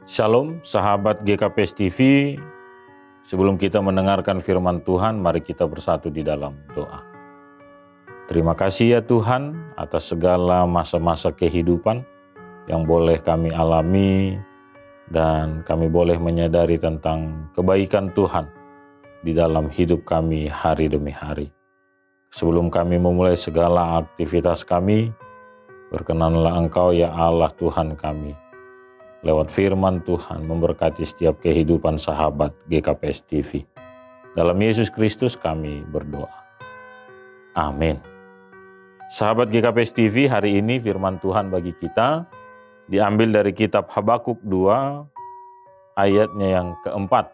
Shalom sahabat GKPS TV, sebelum kita mendengarkan firman Tuhan, mari kita bersatu di dalam doa. Terima kasih ya Tuhan atas segala masa-masa kehidupan yang boleh kami alami dan kami boleh menyadari tentang kebaikan Tuhan di dalam hidup kami hari demi hari. Sebelum kami memulai segala aktivitas kami, berkenanlah Engkau ya Allah Tuhan kami, lewat firman Tuhan memberkati setiap kehidupan sahabat GKPS TV. Dalam Yesus Kristus kami berdoa. Amin. Sahabat GKPS TV, hari ini firman Tuhan bagi kita diambil dari kitab Habakuk 2 ayatnya yang keempat.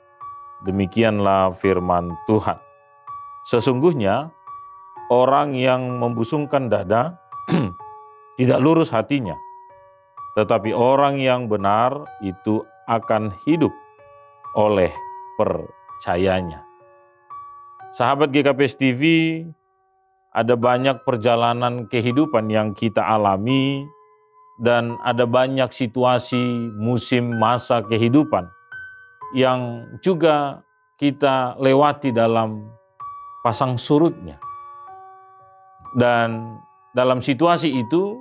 Demikianlah firman Tuhan. Sesungguhnya orang yang membusungkan dada tidak lurus hatinya, tetapi orang yang benar itu akan hidup oleh percayanya. Sahabat GKPS TV, ada banyak perjalanan kehidupan yang kita alami dan ada banyak situasi, musim, masa kehidupan yang juga kita lewati dalam pasang surutnya. Dan dalam situasi itu,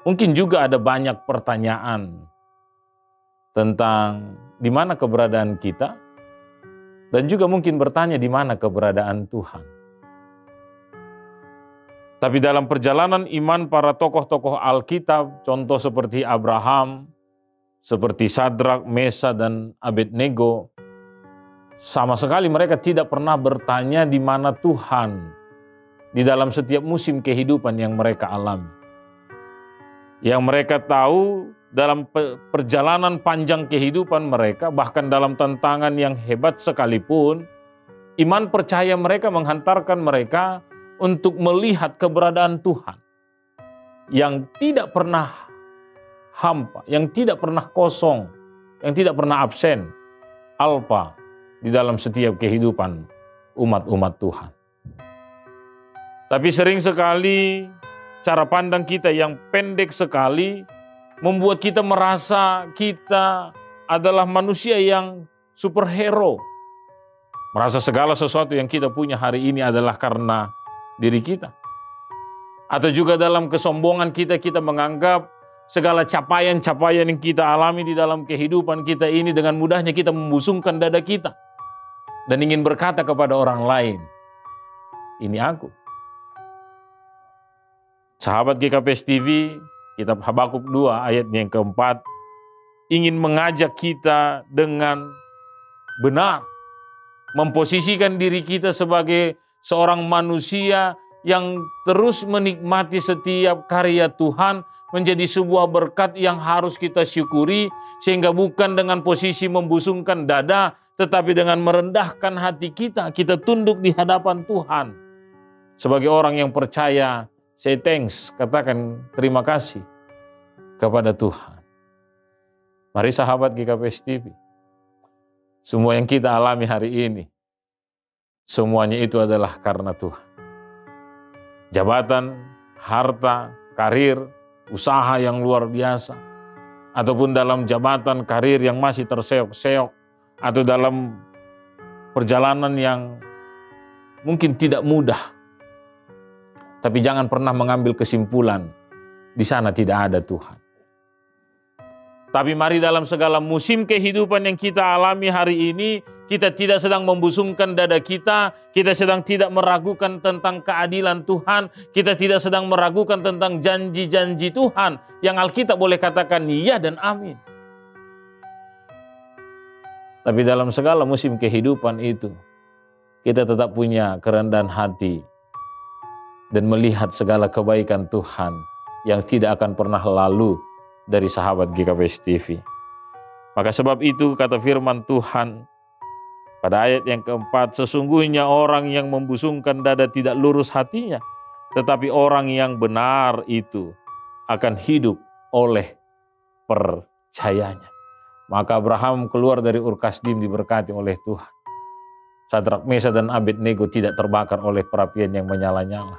mungkin juga ada banyak pertanyaan tentang di mana keberadaan kita, dan juga mungkin bertanya di mana keberadaan Tuhan. Tapi dalam perjalanan iman para tokoh-tokoh Alkitab, contoh seperti Abraham, seperti Sadrak, Mesa, dan Abednego, sama sekali mereka tidak pernah bertanya di mana Tuhan di dalam setiap musim kehidupan yang mereka alami. Yang mereka tahu dalam perjalanan panjang kehidupan mereka, bahkan dalam tantangan yang hebat sekalipun, iman percaya mereka menghantarkan mereka untuk melihat keberadaan Tuhan yang tidak pernah hampa, yang tidak pernah kosong, yang tidak pernah absen, alpa di dalam setiap kehidupan umat-umat Tuhan. Tapi sering sekali cara pandang kita yang pendek sekali membuat kita merasa kita adalah manusia yang superhero. Merasa segala sesuatu yang kita punya hari ini adalah karena diri kita. Atau juga dalam kesombongan kita menganggap segala capaian-capaian yang kita alami di dalam kehidupan kita ini dengan mudahnya kita membusungkan dada kita dan ingin berkata kepada orang lain, ini aku. Sahabat GKPS TV, kitab Habakuk 2 ayatnya yang keempat, ingin mengajak kita dengan benar, memposisikan diri kita sebagai seorang manusia yang terus menikmati setiap karya Tuhan menjadi sebuah berkat yang harus kita syukuri, sehingga bukan dengan posisi membusungkan dada, tetapi dengan merendahkan hati kita tunduk di hadapan Tuhan. Sebagai orang yang percaya, say thanks, katakan terima kasih kepada Tuhan. Mari sahabat GKPS TV, semua yang kita alami hari ini, semuanya itu adalah karena Tuhan. Jabatan, harta, karir, usaha yang luar biasa, ataupun dalam jabatan karir yang masih terseok-seok, atau dalam perjalanan yang mungkin tidak mudah. Tapi jangan pernah mengambil kesimpulan di sana tidak ada Tuhan. Tapi mari dalam segala musim kehidupan yang kita alami hari ini, kita tidak sedang membusungkan dada kita sedang tidak meragukan tentang keadilan Tuhan, kita tidak sedang meragukan tentang janji-janji Tuhan yang Alkitab boleh katakan iya dan amin. Tapi dalam segala musim kehidupan itu, kita tetap punya kerendahan hati dan melihat segala kebaikan Tuhan yang tidak akan pernah lalu dari sahabat GKPS TV. Maka sebab itu kata firman Tuhan pada ayat yang keempat, sesungguhnya orang yang membusungkan dada tidak lurus hatinya, tetapi orang yang benar itu akan hidup oleh percayanya. Maka Abraham keluar dari Ur Kasdim diberkati oleh Tuhan. Sadrak, Mesa, dan Abednego tidak terbakar oleh perapian yang menyala-nyala.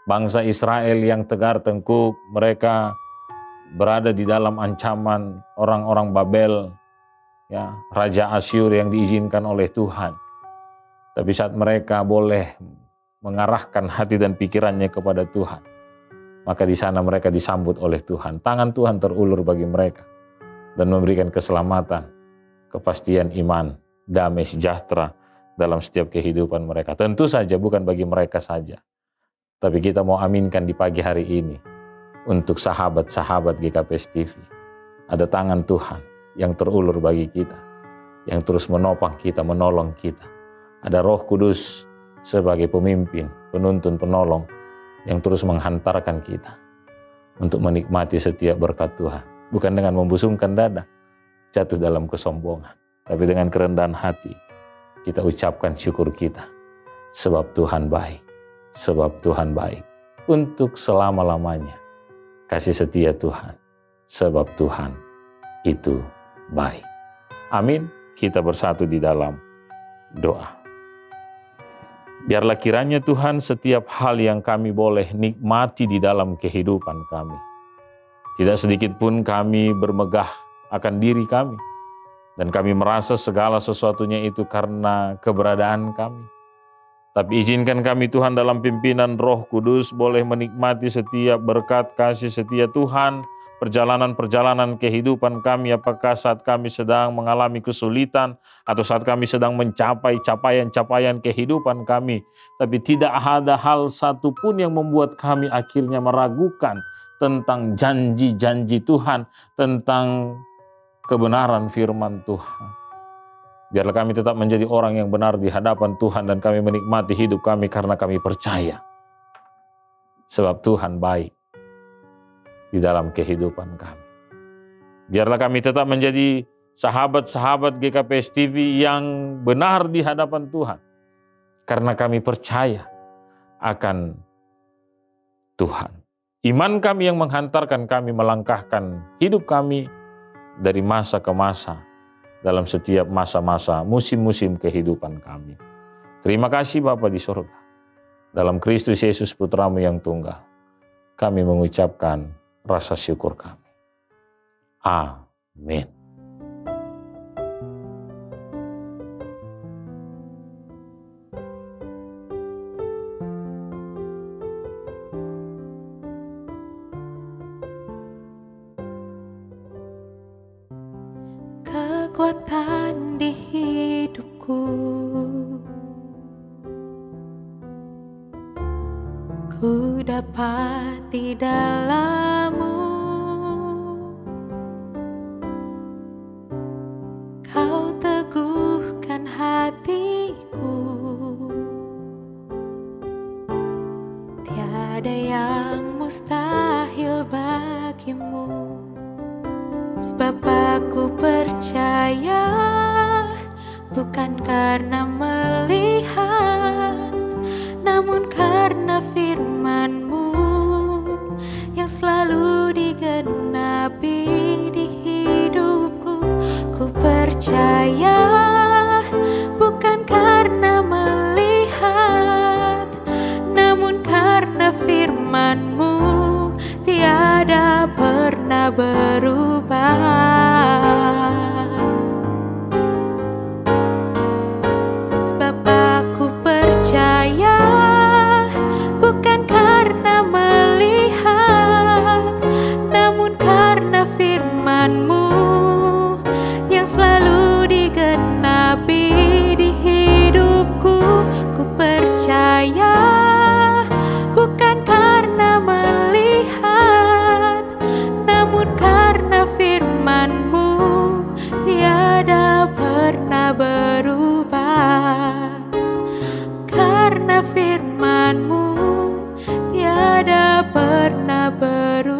Bangsa Israel yang tegar tengkuk, mereka berada di dalam ancaman orang-orang Babel, ya, Raja Asyur yang diizinkan oleh Tuhan. Tapi saat mereka boleh mengarahkan hati dan pikirannya kepada Tuhan, maka di sana mereka disambut oleh Tuhan. Tangan Tuhan terulur bagi mereka dan memberikan keselamatan, kepastian iman, damai sejahtera dalam setiap kehidupan mereka. Tentu saja bukan bagi mereka saja, tapi kita mau aminkan di pagi hari ini untuk sahabat-sahabat GKPS TV. Ada tangan Tuhan yang terulur bagi kita, yang terus menopang kita, menolong kita. Ada Roh Kudus sebagai pemimpin, penuntun, penolong yang terus menghantarkan kita untuk menikmati setiap berkat Tuhan. Bukan dengan membusungkan dada, jatuh dalam kesombongan, tapi dengan kerendahan hati kita ucapkan syukur kita. Sebab Tuhan baik, sebab Tuhan baik untuk selama-lamanya. Kasih setia Tuhan, sebab Tuhan itu baik. Amin. Kita bersatu di dalam doa. Biarlah kiranya Tuhan setiap hal yang kami boleh nikmati di dalam kehidupan kami. Tidak sedikit pun kami bermegah akan diri kami. Dan kami merasa segala sesuatunya itu karena keberadaan kami. Tapi izinkan kami Tuhan dalam pimpinan Roh Kudus boleh menikmati setiap berkat kasih setia Tuhan, perjalanan-perjalanan kehidupan kami, apakah saat kami sedang mengalami kesulitan atau saat kami sedang mencapai capaian-capaian kehidupan kami, tapi tidak ada hal satu pun yang membuat kami akhirnya meragukan tentang janji-janji Tuhan, tentang kebenaran firman Tuhan. Biarlah kami tetap menjadi orang yang benar di hadapan Tuhan dan kami menikmati hidup kami karena kami percaya. Sebab Tuhan baik di dalam kehidupan kami. Biarlah kami tetap menjadi sahabat-sahabat GKPS TV yang benar di hadapan Tuhan. Karena kami percaya akan Tuhan. Iman kami yang menghantarkan kami melangkahkan hidup kami dari masa ke masa dalam setiap masa-masa, musim-musim kehidupan kami. Terima kasih Bapa di surga. Dalam Kristus Yesus Putramu yang tunggal, kami mengucapkan rasa syukur kami. Amin. Kekuatan di hidupku, ku dapat di dalam-Mu. Kau teguhkan hatiku, tiada yang mustahil bagimu. Sebab aku percaya, bukan karena melihat, namun karena firman-Mu yang selalu digenapi di hidupku. Ku percaya, bukan karena melihat, namun karena firman-Mu tiada pernah berubah. Sebab aku percaya, bukan karena melihat, namun karena firman-Mu yang selalu digenapi di hidupku. Ku percaya, bukan karena melihat, namun karena firman-Mu tiada pernah berubah. Karena firman-Mu tiada pernah berubah.